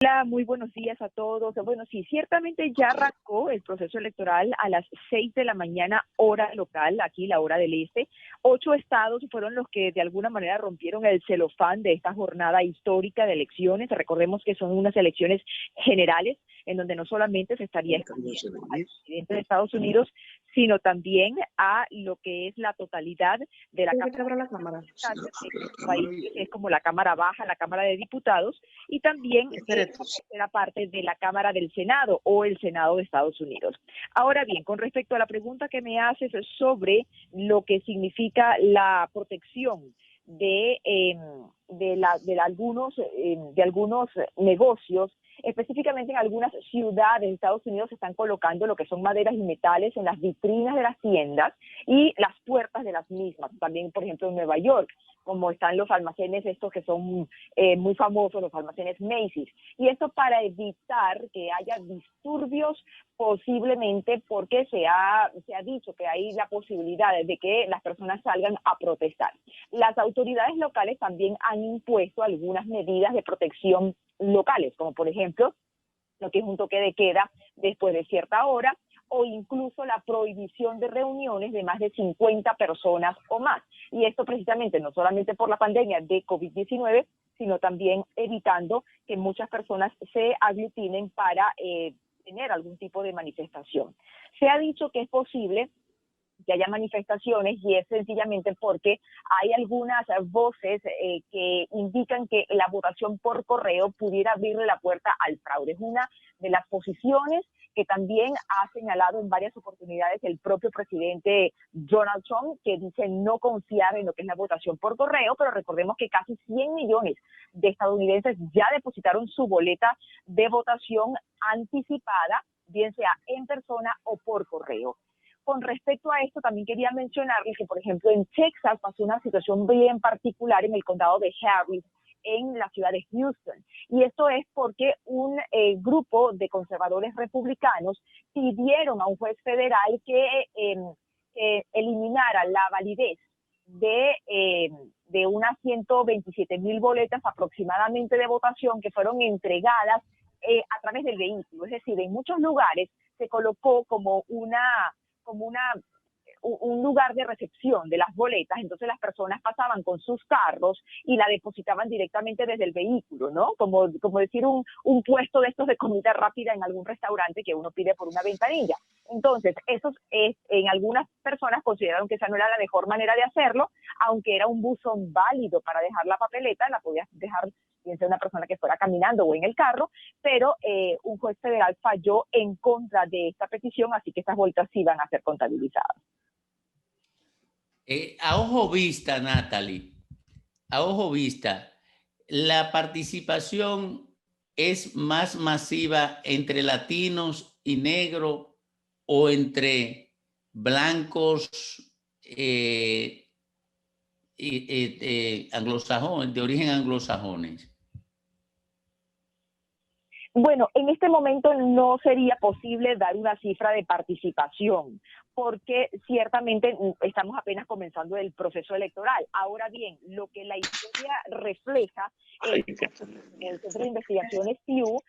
Hola, muy buenos días a todos. Bueno, sí, ciertamente ya arrancó el proceso electoral a las 6 de la mañana, hora local, aquí la hora del este. 8 estados fueron los que de alguna manera rompieron el celofán de esta jornada histórica de elecciones. Recordemos que son unas elecciones generales en donde no solamente se estaría escogiendo al presidente de Estados Unidos, sino también a lo que es la totalidad de la Cámara de Representantes de este país, que es como la Cámara Baja, la Cámara de Diputados, y también la tercera parte de la Cámara del Senado o el Senado de Estados Unidos. Ahora bien, con respecto a la pregunta que me haces sobre lo que significa la protección de algunos negocios, específicamente en algunas ciudades de Estados Unidos se están colocando lo que son maderas y metales en las vitrinas de las tiendas y las puertas de las mismas. También, por ejemplo, en Nueva York, como están los almacenes estos que son muy famosos, los almacenes Macy's. Y esto para evitar que haya disturbios, posiblemente porque se ha dicho que hay la posibilidad de que las personas salgan a protestar. Las autoridades locales también han impuesto algunas medidas de protección locales, como por ejemplo lo que es un toque de queda después de cierta hora, o incluso la prohibición de reuniones de más de 50 personas o más. Y esto precisamente no solamente por la pandemia de COVID-19, sino también evitando que muchas personas se aglutinen para tener algún tipo de manifestación. Se ha dicho que es posible que haya manifestaciones y es sencillamente porque hay algunas voces que indican que la votación por correo pudiera abrirle la puerta al fraude. Es una de las posiciones que también ha señalado en varias oportunidades el propio presidente Donald Trump, que dice no confiar en lo que es la votación por correo, pero recordemos que casi 100 millones de estadounidenses ya depositaron su boleta de votación anticipada, bien sea en persona o por correo. Con respecto a esto, también quería mencionarles que, por ejemplo, en Texas pasó una situación bien particular en el condado de Harris, en la ciudad de Houston. Y esto es porque un grupo de conservadores republicanos pidieron a un juez federal que eliminara la validez de unas 127,000 boletas aproximadamente de votación que fueron entregadas a través del vehículo. Es decir, en muchos lugares se colocó como un lugar de recepción de las boletas, entonces las personas pasaban con sus carros y la depositaban directamente desde el vehículo, ¿no? Como decir un puesto de estos de comida rápida en algún restaurante que uno pide por una ventanilla. Entonces, en algunas personas consideraron que esa no era la mejor manera de hacerlo, aunque era un buzón válido para dejar la papeleta, la podías dejar bien sea una persona que fuera caminando o en el carro, pero un juez federal falló en contra de esta petición, así que estas vueltas sí van a ser contabilizadas. A ojo vista, Natalie, a ojo vista, ¿la participación es más masiva entre latinos y negros o entre blancos anglosajones, de origen anglosajones? Bueno, en este momento no sería posible dar una cifra de participación, porque ciertamente estamos apenas comenzando el proceso electoral. Ahora bien, lo que la historia refleja es en el Centro de Investigaciones Pew,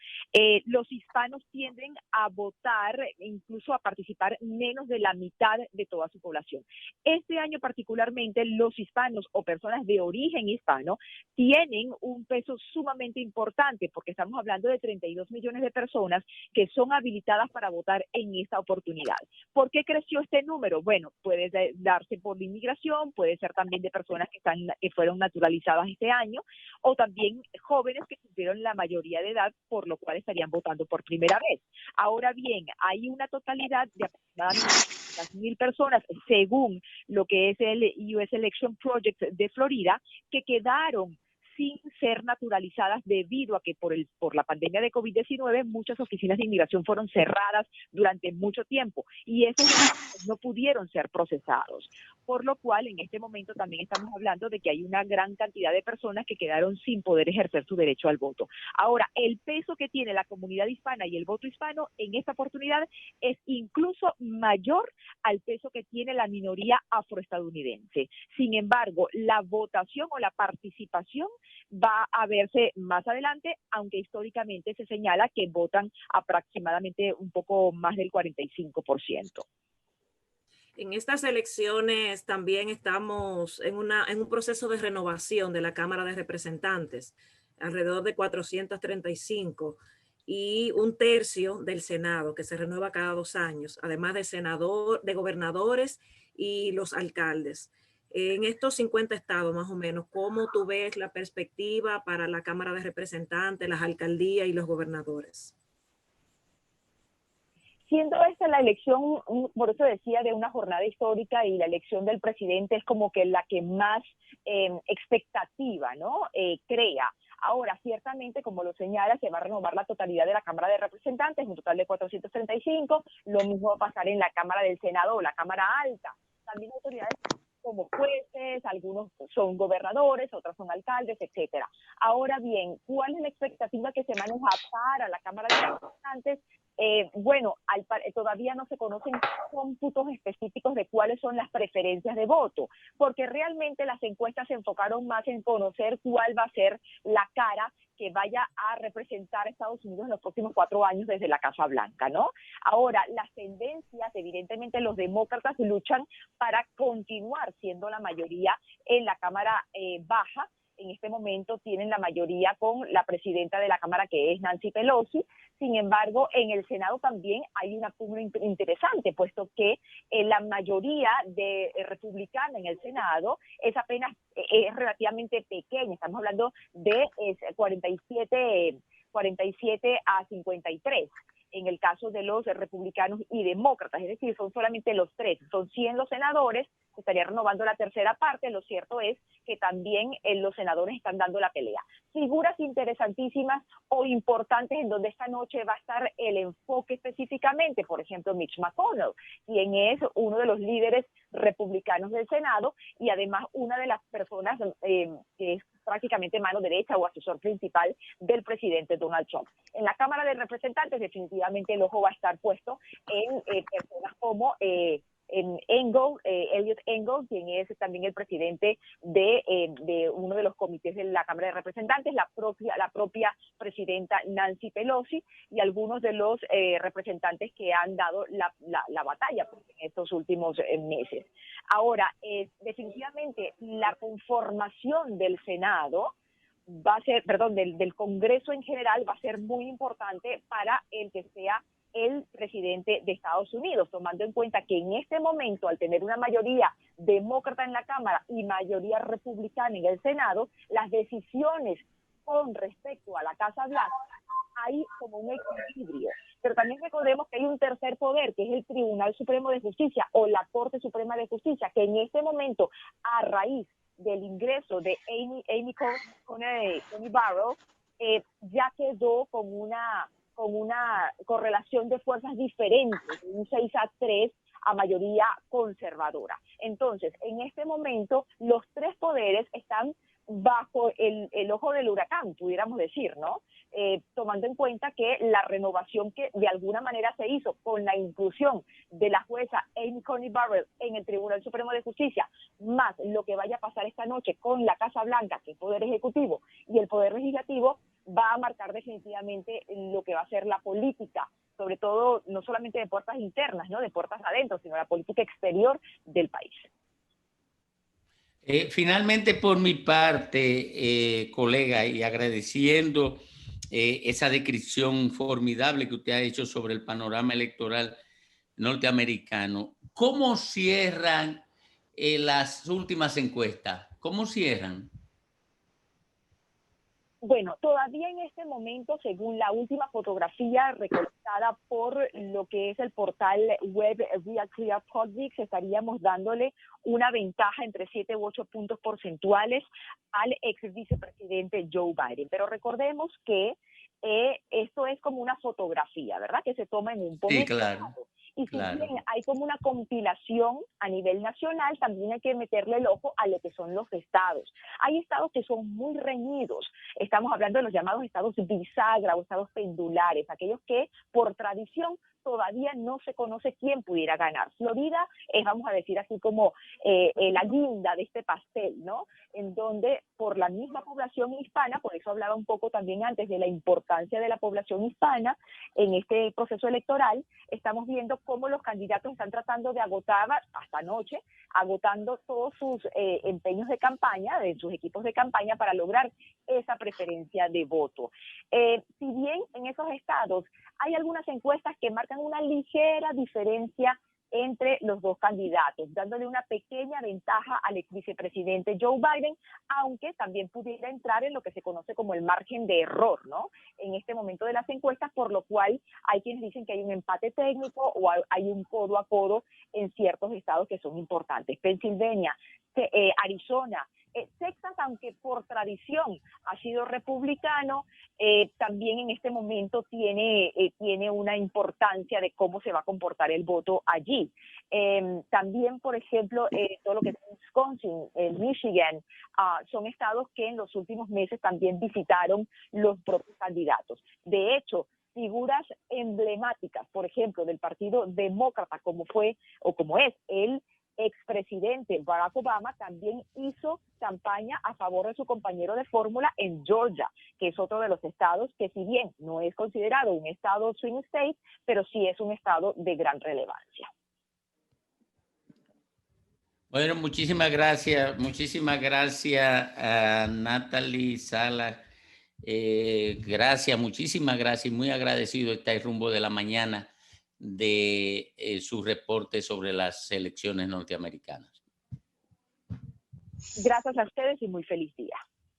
los hispanos tienden a votar, incluso a participar menos de la mitad de toda su población. Este año particularmente los hispanos o personas de origen hispano tienen un peso sumamente importante, porque estamos hablando de 32 millones de personas que son habilitadas para votar en esta oportunidad. ¿Por qué creció este número? Bueno, puede darse por la inmigración, puede ser también de personas que fueron naturalizadas este año, o también jóvenes que cumplieron la mayoría de edad, por lo cual estarían votando por primera vez. Ahora bien, hay una totalidad de aproximadamente 1,000 personas, según lo que es el US Election Project de Florida, que quedaron sin ser naturalizadas debido a que por la pandemia de COVID-19 muchas oficinas de inmigración fueron cerradas durante mucho tiempo y esos no pudieron ser procesados. Por lo cual, en este momento también estamos hablando de que hay una gran cantidad de personas que quedaron sin poder ejercer su derecho al voto. Ahora, el peso que tiene la comunidad hispana y el voto hispano en esta oportunidad es incluso mayor al peso que tiene la minoría afroestadounidense. Sin embargo, la votación o la participación va a verse más adelante, aunque históricamente se señala que votan aproximadamente un poco más del 45%. En estas elecciones también estamos en un proceso de renovación de la Cámara de Representantes, alrededor de 435, y un tercio del Senado, que se renueva cada 2 años, además de gobernadores y los alcaldes. En estos 50 estados más o menos, ¿cómo tú ves la perspectiva para la Cámara de Representantes, las alcaldías y los gobernadores? Siendo esta la elección, por eso decía, de una jornada histórica, y la elección del presidente es como que la que más expectativa, ¿no? Crea. Ahora, ciertamente, como lo señala, se va a renovar la totalidad de la Cámara de Representantes, un total de 435, lo mismo va a pasar en la Cámara del Senado o la Cámara Alta. También autoridades como jueces, algunos son gobernadores, otros son alcaldes, etcétera. Ahora bien, ¿cuál es la expectativa que se maneja para la Cámara de Representantes? Bueno, todavía no se conocen cómputos específicos de cuáles son las preferencias de voto, porque realmente las encuestas se enfocaron más en conocer cuál va a ser la cara que vaya a representar a Estados Unidos en los próximos 4 años desde la Casa Blanca, ¿no? Ahora, las tendencias, evidentemente los demócratas luchan para continuar siendo la mayoría en la Cámara Baja. En este momento tienen la mayoría con la presidenta de la Cámara, que es Nancy Pelosi. Sin embargo, en el Senado también hay una pugna interesante, puesto que la mayoría de republicana en el Senado es relativamente pequeña. Estamos hablando de 47 a 53. En el caso de los republicanos y demócratas, es decir, son solamente los 3, son 100 los senadores, se estaría renovando la tercera parte. Lo cierto es que también los senadores están dando la pelea. Figuras interesantísimas o importantes en donde esta noche va a estar el enfoque específicamente, por ejemplo, Mitch McConnell, quien es uno de los líderes republicanos del Senado y además una de las personas que es prácticamente mano derecha o asesor principal del presidente Donald Trump. En la Cámara de Representantes definitivamente el ojo va a estar puesto en personas como Elliot Engel, quien es también el presidente de uno de los comités de la Cámara de Representantes, la propia presidenta Nancy Pelosi y algunos de los representantes que han dado la batalla en estos últimos meses. Ahora, definitivamente la conformación del Senado va a ser, perdón, del Congreso en general va a ser muy importante para el que sea el presidente de Estados Unidos, tomando en cuenta que en este momento, al tener una mayoría demócrata en la Cámara y mayoría republicana en el Senado, las decisiones con respecto a la Casa Blanca hay como un equilibrio. Pero también recordemos que hay un tercer poder, que es el Tribunal Supremo de Justicia o la Corte Suprema de Justicia, que en este momento, a raíz del ingreso de Amy Coney Barrett, ya quedó con una correlación de fuerzas diferentes, un 6-3 a mayoría conservadora. Entonces, en este momento, los 3 poderes están bajo el ojo del huracán, pudiéramos decir, ¿no? Tomando en cuenta que la renovación que de alguna manera se hizo con la inclusión de la jueza Amy Coney Barrett en el Tribunal Supremo de Justicia, más lo que vaya a pasar esta noche con la Casa Blanca, que es el Poder Ejecutivo, y el Poder Legislativo, va a marcar definitivamente lo que va a ser la política, sobre todo no solamente de puertas internas, ¿no?, de puertas adentro, sino la política exterior del país. Finalmente, por mi parte, colega, y agradeciendo esa descripción formidable que usted ha hecho sobre el panorama electoral norteamericano, ¿cómo cierran las últimas encuestas? ¿Cómo cierran? Bueno, todavía en este momento, según la última fotografía recolectada por lo que es el portal web Real Clear Politics, estaríamos dándole una ventaja entre 7 u 8 puntos porcentuales al ex vicepresidente Joe Biden. Pero recordemos que esto es como una fotografía, ¿verdad?, que se toma en un momento. Sí, claro. Y si Claro. bien hay como una compilación a nivel nacional, también hay que meterle el ojo a lo que son los estados. Hay estados que son muy reñidos. Estamos hablando de los llamados estados bisagra o estados pendulares, aquellos que por tradición todavía no se conoce quién pudiera ganar. Florida es, vamos a decir así como la guinda de este pastel, ¿no? En donde por la misma población hispana, por eso hablaba un poco también antes de la importancia de la población hispana en este proceso electoral, estamos viendo cómo los candidatos están tratando de agotar hasta anoche, agotando todos sus empeños de campaña, de sus equipos de campaña para lograr esa preferencia de voto. Si bien en esos estados hay algunas encuestas que marcan una ligera diferencia entre los dos candidatos, dándole una pequeña ventaja al ex vicepresidente Joe Biden, aunque también pudiera entrar en lo que se conoce como el margen de error, ¿no? En este momento de las encuestas, por lo cual hay quienes dicen que hay un empate técnico o hay un codo a codo en ciertos estados que son importantes. Pensilvania, Arizona, Texas, aunque por tradición ha sido republicano, también en este momento tiene una importancia de cómo se va a comportar el voto allí. También, por ejemplo, todo lo que es Wisconsin, Michigan, son estados que en los últimos meses también visitaron los propios candidatos. De hecho, figuras emblemáticas, por ejemplo, del Partido Demócrata, como fue o como es el expresidente Barack Obama, también hizo campaña a favor de su compañero de fórmula en Georgia, que es otro de los estados que, si bien no es considerado un estado swing state, pero sí es un estado de gran relevancia. Bueno, muchísimas gracias a Natalie Salas. Gracias, muchísimas gracias, muy agradecido está el rumbo de la mañana de su reporte sobre las elecciones norteamericanas. Gracias a ustedes y muy feliz día.